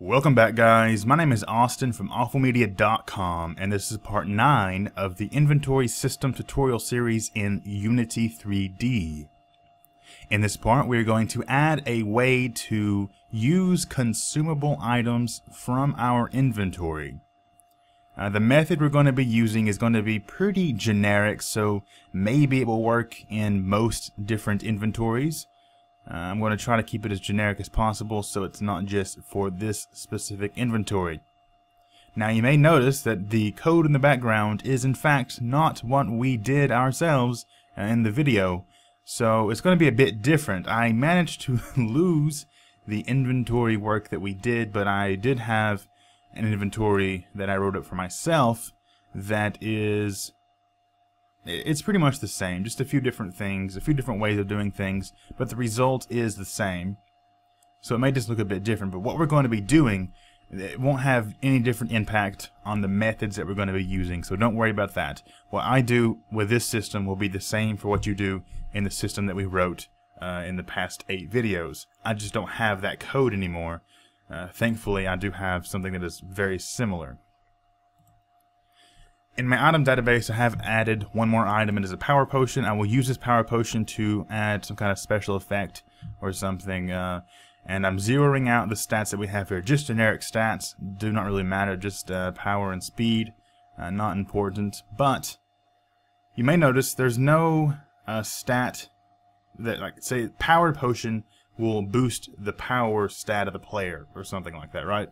Welcome back, guys. My name is Austin from awfulmedia.com, and this is part 9 of the inventory system tutorial series in Unity3D. In this part, we're going to add a way to use consumable items from our inventory. The method we're going to be using is going to be pretty generic, so maybe it will work in most different inventories. I'm going to try to keep it as generic as possible so it's not just for this specific inventory. Now you may notice that the code in the background is in fact not what we did ourselves in the video, so it's going to be a bit different. I managed to lose the inventory work that we did, but I did have an inventory that I wrote up for myself that is... it's pretty much the same, just a few different things, a few different ways of doing things, but the result is the same. So it may just look a bit different, but what we're going to be doing, it won't have any different impact on the methods that we're going to be using, so don't worry about that. What I do with this system will be the same for what you do in the system that we wrote in the past 8 videos. I just don't have that code anymore. Thankfully, I do have something that is very similar. In my item database, I have added one more item. It is a power potion. I will use this power potion to add some kind of special effect or something. And I'm zeroing out the stats that we have here. Just generic stats. Do not really matter. Just power and speed. Not important. But you may notice there's no stat that, like, say, power potion will boost the power stat of the player or something like that, right?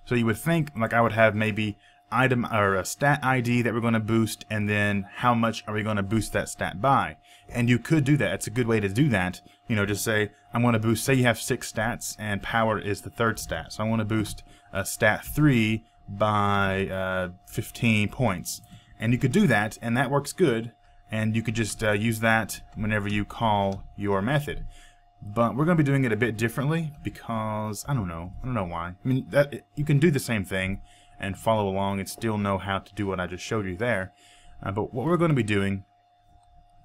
So you would think, like, I would have maybe item or a stat ID that we're going to boost, and then how much are we going to boost that stat by. And you could do that. It's a good way to do that. You know, just say I'm going to boost, say you have 6 stats and power is the 3rd stat, so I want to boost stat 3 by 15 points, and you could do that, and that works good, and you could just use that whenever you call your method. But we're going to be doing it a bit differently because I don't know why. I mean, you can do the same thing and follow along and still know how to do what I just showed you there. But what we're going to be doing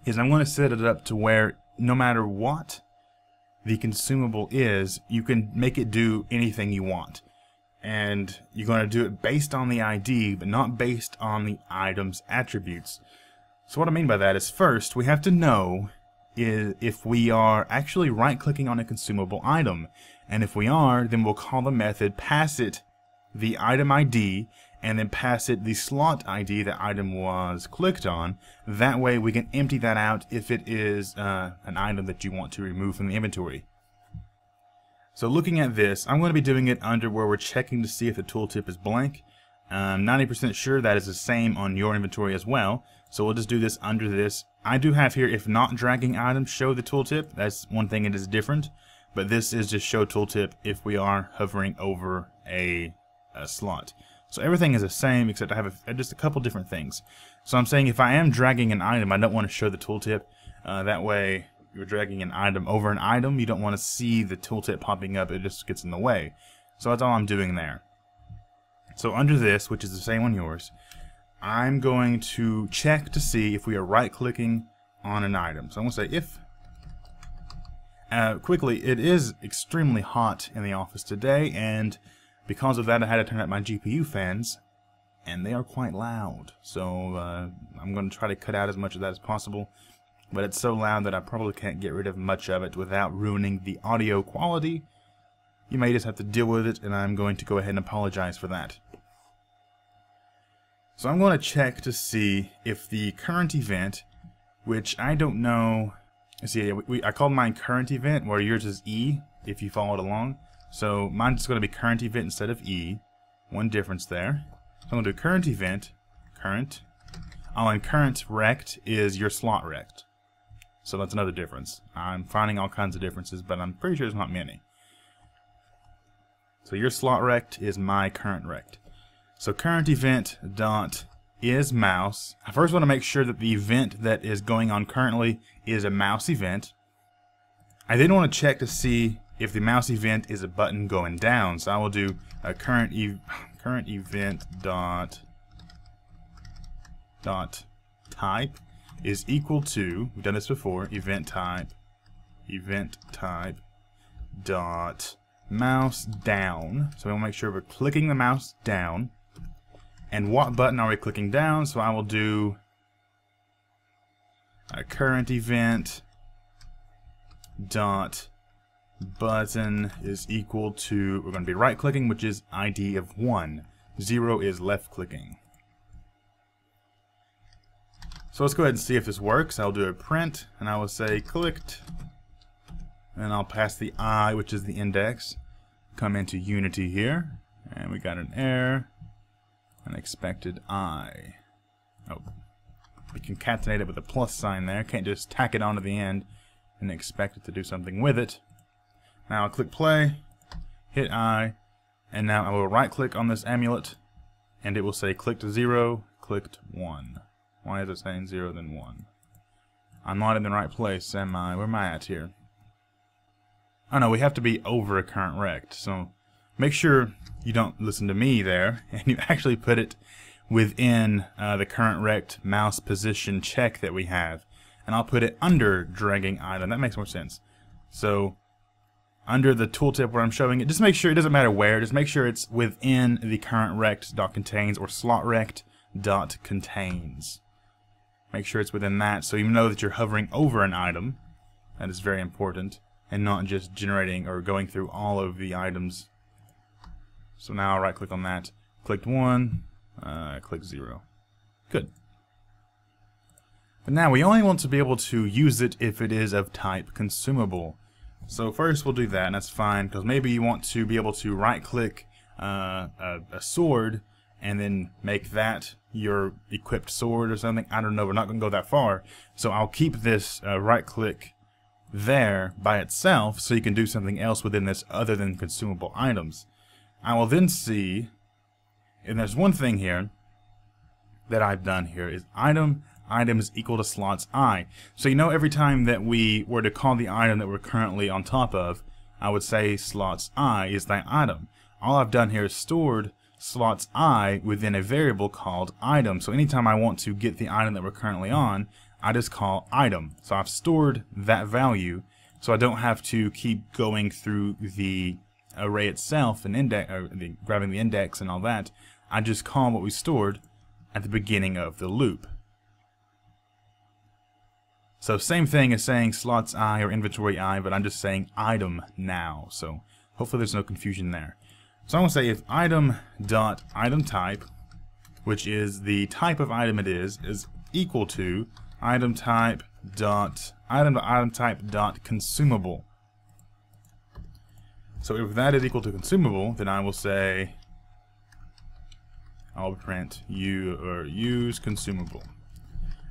is I'm going to set it up to where no matter what the consumable is, you can make it do anything you want. And you're going to do it based on the ID, but not based on the item's attributes. So what I mean by that is, first, we have to know if we are actually right-clicking on a consumable item. And if we are, then we'll call the method, pass it the item ID, and then pass it the slot ID the item was clicked on. That way we can empty that out if it is an item that you want to remove from the inventory. So looking at this, I'm going to be doing it under where we're checking to see if the tooltip is blank. I'm 90% sure that is the same on your inventory as well. So we'll just do this under this. I do have here, if not dragging items, show the tooltip. That's one thing that is different. But this is just show tooltip if we are hovering over a slot. So everything is the same, except I have just a couple different things. So I'm saying if I am dragging an item, I don't want to show the tooltip. That way, you're dragging an item over an item, you don't want to see the tooltip popping up, it just gets in the way. So that's all I'm doing there. So under this, which is the same on yours, I'm going to check to see if we are right-clicking on an item. So I'm going to say if. Quickly, it is extremely hot in the office today, and because of that I had to turn up my GPU fans, and they are quite loud. So I'm going to try to cut out as much of that as possible, but it's so loud that I probably can't get rid of much of it without ruining the audio quality. You may just have to deal with it, and I'm going to go ahead and apologize for that. So I'm going to check to see if the current event, which I don't know, see, I called mine current event, where yours is E, if you followed along. So mine's just going to be current event instead of E. One difference there. So I'm going to do current event, current. Oh, and current rect is your slot rect. So that's another difference. I'm finding all kinds of differences, but I'm pretty sure there's not many. So your slot rect is my current rect. So current event dot is mouse. I first want to make sure that the event that is going on currently is a mouse event. I then want to check to see if the mouse event is a button going down. So I will do a current event dot type is equal to, we've done this before, event type dot mouse down. So we want to make sure we're clicking the mouse down. And what button are we clicking down? So I will do a current event dot button is equal to, we're going to be right clicking, which is ID of 1. 0 is left clicking. So let's go ahead and see if this works. I'll do a print and I will say clicked, and I'll pass the I, which is the index, come into Unity here, and we got an error, an expected I. Oh, we concatenate it with a plus sign there. Can't just tack it onto the end and expect it to do something with it. Now I'll click play, hit I, and now I will right click on this amulet and it will say clicked 0, clicked 1. Why is it saying 0 then 1? I'm not in the right place, am I? Where am I at here? Oh no, we have to be over a current rect. So make sure you don't listen to me there and you actually put it within the current rect mouse position check that we have. And I'll put it under dragging item. That makes more sense. So under the tooltip where I'm showing it, just make sure, it doesn't matter where, just make sure it's within the current rect.contains or slot rect.contains. Make sure it's within that so you know that you're hovering over an item. That is very important, and not just generating or going through all of the items. So now I'll right click on that, clicked 1, click 0. Good. But now we only want to be able to use it if it is of type consumable. So first we'll do that, and that's fine, because maybe you want to be able to right click a sword and then make that your equipped sword or something. I don't know, we're not going to go that far. So I'll keep this right click there by itself so you can do something else within this other than consumable items. I will then see, and there's one thing here that I've done here, is item is equal to slots I. So you know, every time that we were to call the item that we're currently on top of, I would say slots I is that item. All I've done here is stored slots I within a variable called item. So anytime I want to get the item that we're currently on, I just call item. So I've stored that value, so I don't have to keep going through the array itself and grabbing the index and all that. I just call what we stored at the beginning of the loop. So same thing as saying slots I or inventory I, but I'm just saying item now. So hopefully there's no confusion there. So I'm going to say if item.itemType, which is the type of item it is equal to item.itemType.consumable. So if that is equal to consumable, then I will say I'll print use consumable.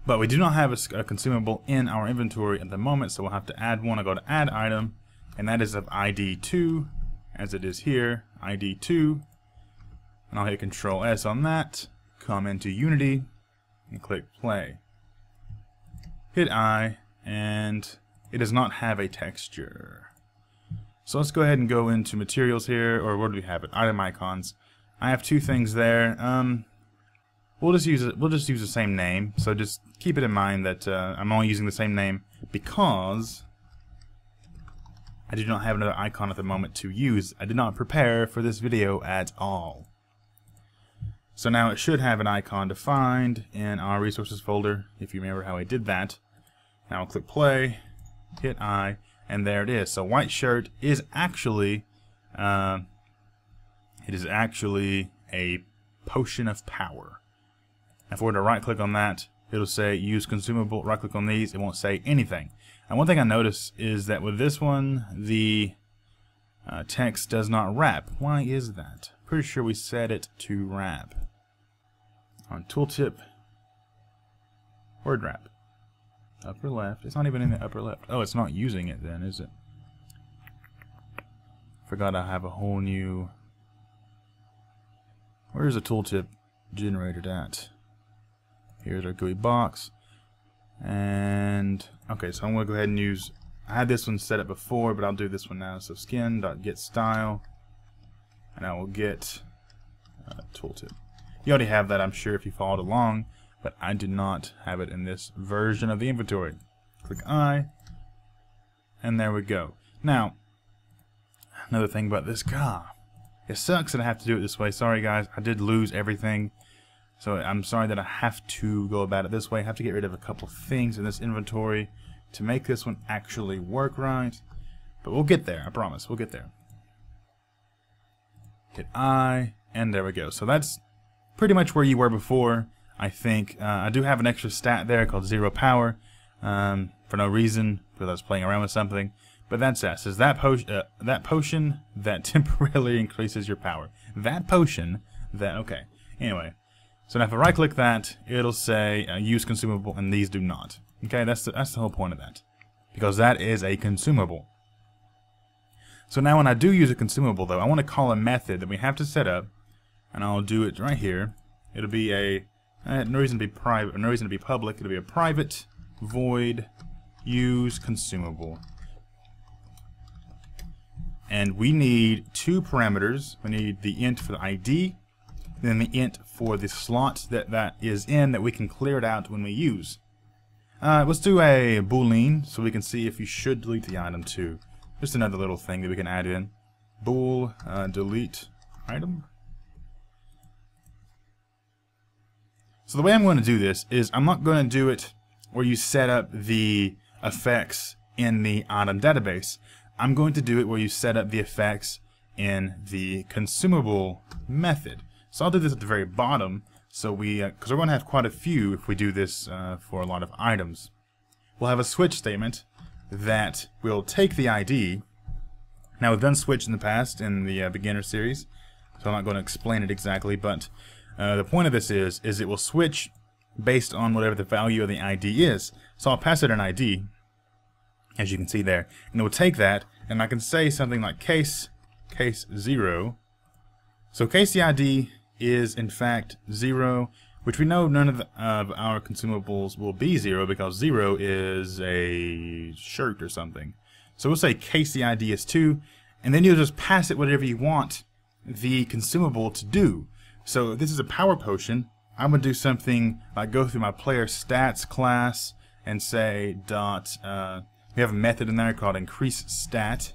But we do not have a consumable in our inventory at the moment, so we'll have to add one. I'll go to add item, and that is of ID 2, as it is here, ID 2. And I'll hit Control S on that, come into Unity, and click play. Hit I, and it does not have a texture. So let's go ahead and go into materials here, or where do we have it? Item icons. I have two things there. We'll just use the same name. So just keep it in mind that I'm only using the same name because I do not have another icon at the moment to use. I did not prepare for this video at all. So now it should have an icon defined in our resources folder, if you remember how I did that. Now I'll click play, hit I, and there it is. So white shirt is actually a potion of power. If we were to right click on that, it'll say use consumable. Right click on these, it won't say anything. And one thing I notice is that with this one, the text does not wrap. Why is that? Pretty sure we set it to wrap. On tooltip, word wrap. Upper left. It's not even in the upper left. Oh, it's not using it then, is it? Forgot I have a whole new... Where's the tooltip generated at? Here's our GUI box. And okay, so I'm going to go ahead and use, I had this one set up before, but I'll do this one now. So skin.getStyle, and I will get tooltip. You already have that, I'm sure, if you followed along, but I did not have it in this version of the inventory. Click I, and there we go. Now, another thing about this car. It sucks that I have to do it this way. Sorry guys, I did lose everything. So I'm sorry that I have to go about it this way. I have to get rid of a couple of things in this inventory to make this one actually work right. But we'll get there, I promise. We'll get there. Hit I, and there we go. So that's pretty much where you were before, I think. I do have an extra stat there called 0 power for no reason, because I was playing around with something. But that's that. It says that potion that temporarily increases your power. That potion that, okay. Anyway, so now if I right click that, it'll say use consumable, and these do not. Okay, that's the whole point of that. Because that is a consumable. So now when I do use a consumable though, I want to call a method that we have to set up, and I'll do it right here. It'll be a, no reason to be private, no reason to be public, it'll be a private void use consumable. And we need two parameters. We need the int for the ID, then the int for the slot that is in that we can clear it out when we use. Let's do a boolean so we can see if you should delete the item too. Just another little thing that we can add in. Bool delete item. So the way I'm going to do this is I'm not going to do it where you set up the effects in the item database. I'm going to do it where you set up the effects in the consumable method. So I'll do this at the very bottom, so because we're going to have quite a few if we do this for a lot of items. We'll have a switch statement that will take the ID. Now we've done switch in the past in the beginner series, so I'm not going to explain it exactly, but the point of this is it will switch based on whatever the value of the ID is. So I'll pass it an ID, as you can see there, and it will take that, and I can say something like case 0. So case the ID is in fact 0, which we know none of our consumables will be 0 because 0 is a shirt or something. So we'll say case the ID is 2, and then you'll just pass it whatever you want the consumable to do. So if this is a power potion, I'm going to do something like go through my player stats class and say dot, we have a method in there called increase stat.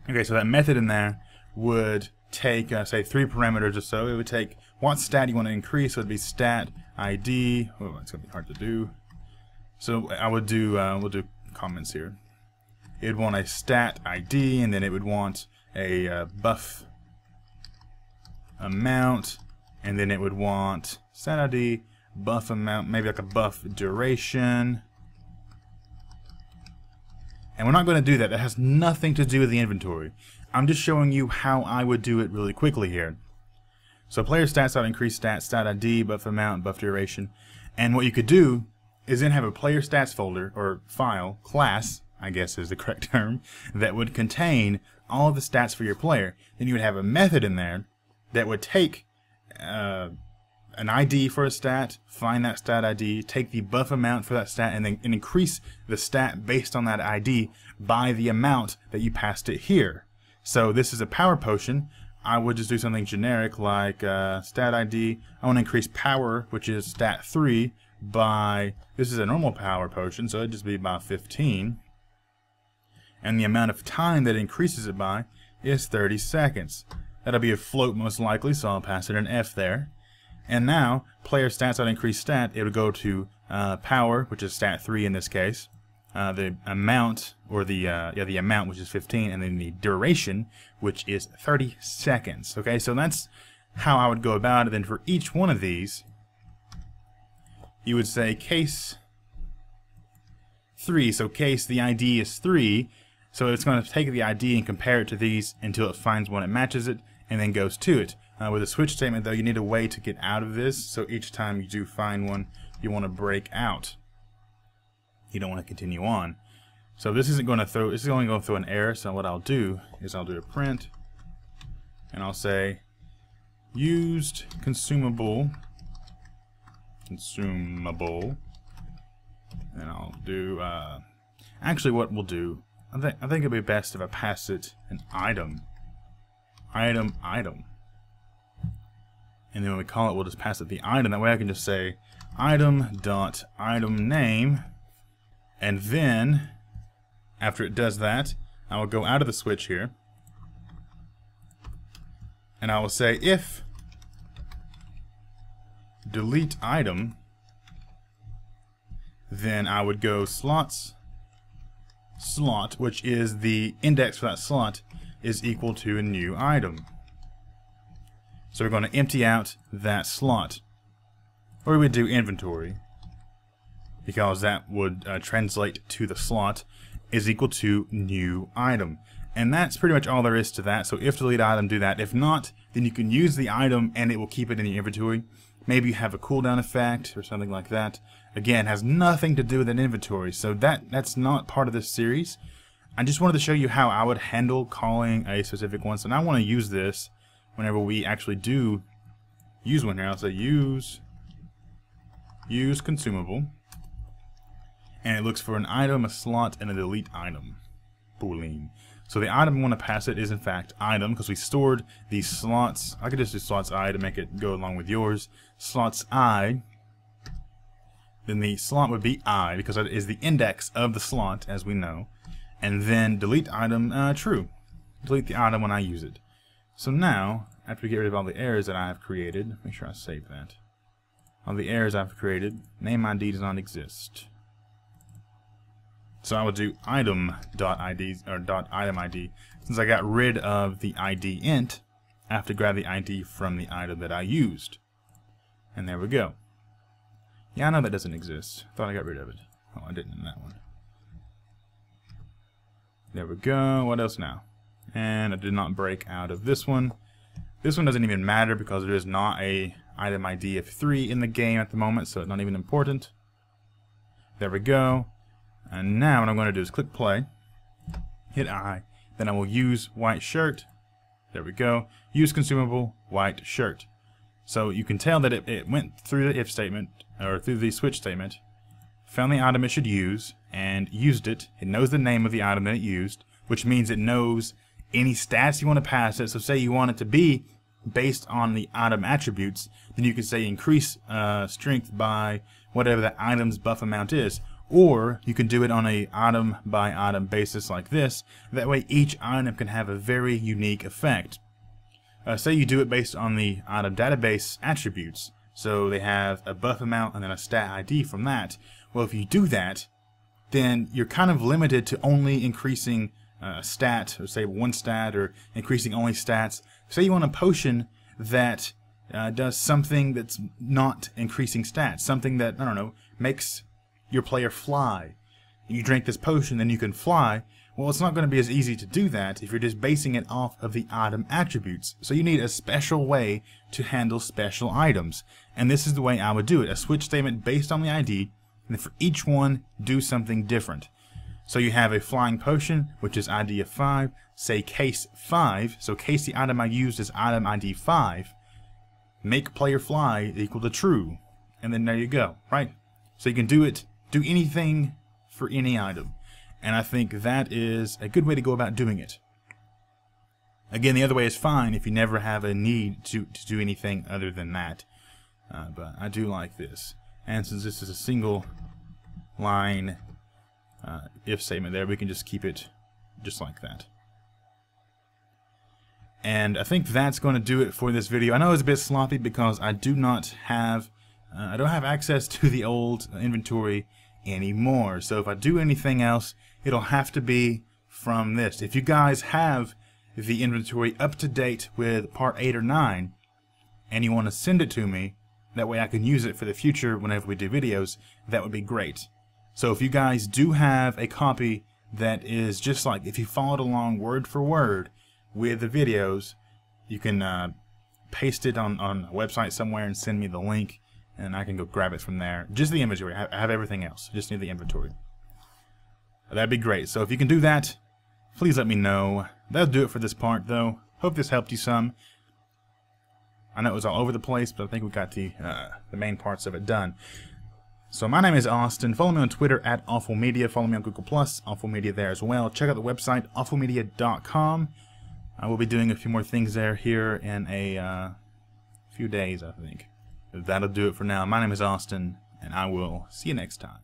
Okay, so that method in there would take, say, 3 parameters or so. It would take what stat you want to increase, so it would be stat ID. Oh, it's going to be hard to do. So I would do, we'll do comments here. It would want a stat ID, and then it would want a buff amount, and then it would want stat ID, buff amount, maybe like a buff duration. And we're not going to do that. That has nothing to do with the inventory. I'm just showing you how I would do it really quickly here. So player stats increase stat, stat ID, buff amount, buff duration. And what you could do is then have a player stats folder, or file, class, I guess is the correct term, that would contain all of the stats for your player. Then you would have a method in there that would take an ID for a stat, find that stat ID, take the buff amount for that stat, and then increase the stat based on that ID by the amount that you passed it here. So this is a power potion. I would just do something generic like stat ID. I want to increase power, which is stat 3, by, this is a normal power potion, so it'd just be by 15. And the amount of time that it increases it by is 30 seconds. That'll be a float most likely, so I'll pass it an F there. And now, player stats increase stat, it would go to power, which is stat 3 in this case, the amount, or the amount, which is 15, and then the duration, which is 30 seconds. Okay, so that's how I would go about it. Then for each one of these, you would say case 3. So case the ID is 3, so it's going to take the ID and compare it to these until it finds one that matches it, and then goes to it. With a switch statement, though, you need a way to get out of this, so each time you do find one, you want to break out. You don't want to continue on. So this isn't going to throw, this is only going to throw an error, so what I'll do is I'll do a print, and I'll say used consumable, and I'll do, actually what we'll do, I think it'd be best if I pass it an item. And then when we call it, we'll just pass it the item. That way I can just say item.item name, and then after it does that, I will go out of the switch here, and I will say if delete item, then I would go slot, which is the index for that slot, is equal to a new item. So we're going to empty out that slot. Or we would do inventory, because that would translate to the slot is equal to new item. And that's pretty much all there is to that. So if delete item, do that. If not, then you can use the item and it will keep it in your inventory. Maybe you have a cooldown effect or something like that. Again, has nothing to do with an inventory, so that's not part of this series. I just wanted to show you how I would handle calling a specific one. So now I want to use this whenever we actually do use one here. I'll say use consumable, and it looks for an item, a slot, and a delete item. Boolean. So the item I want to pass it is in fact item, because we stored these slots. I could just do slots I to make it go along with yours. Slots I. Then the slot would be I, because that is the index of the slot, as we know. And then delete item, true. Delete the item when I use it. So now, after we get rid of all the errors that I have created, make sure I save that. All the errors I've created, name ID does not exist. So I would do item.id, or .item ID. Since I got rid of the ID int, I have to grab the ID from the item that I used. And there we go. Yeah, I know that doesn't exist. Thought I got rid of it. Oh, I didn't in that one. There we go. What else now? And I did not break out of this one. This one doesn't even matter because there is not a item ID of 3 in the game at the moment, so it's not even important. There we go. And now what I'm going to do is click play, hit I, then I will use white shirt. There we go. Use consumable white shirt. So you can tell that it went through the if statement, or through the switch statement, found the item it should use, and used it. It knows the name of the item that it used, which means it knows any stats you want to pass it. So say you want it to be based on the item attributes, then you can say increase strength by whatever the item's buff amount is. Or you can do it on a item by item basis like this. That way each item can have a very unique effect. Say you do it based on the item database attributes. So they have a buff amount and then a stat ID from that. Well, if you do that, then you're kind of limited to only increasing a stat, or say one stat, or increasing only stats. Say you want a potion that does something that's not increasing stats. Something that, I don't know, makes your player fly. You drink this potion, then you can fly. Well, it's not going to be as easy to do that if you're just basing it off of the item attributes. So you need a special way to handle special items. And this is the way I would do it. A switch statement based on the ID, and for each one, do something different. So you have a flying potion, which is ID of 5, say case 5, so case the item I used is item ID 5, make player fly equal to true. And then there you go, right? So you can do anything for any item. And I think that is a good way to go about doing it. Again, the other way is fine if you never have a need to do anything other than that. But I do like this. And since this is a single line if statement there, we can just keep it just like that. And I think that's going to do it for this video. I know it's a bit sloppy because I do not have I don't have access to the old inventory anymore. So if I do anything else, it'll have to be from this. If you guys have the inventory up to date with part 8 or 9 and you want to send it to me, that way I can use it for the future whenever we do videos, that would be great. So if you guys do have a copy that is just like, if you followed along word for word with the videos, you can paste it on a website somewhere and send me the link, and I can go grab it from there. Just the inventory. I have everything else. I just need the inventory. That'd be great. So if you can do that, please let me know. That'll do it for this part, though. Hope this helped you some. I know it was all over the place, but I think we got the main parts of it done. So my name is Austin. Follow me on Twitter at AwfulMedia. Follow me on Google+, AwfulMedia there as well. Check out the website, awfulmedia.com. I will be doing a few more things there here in a few days, I think. That'll do it for now. My name is Austin, and I will see you next time.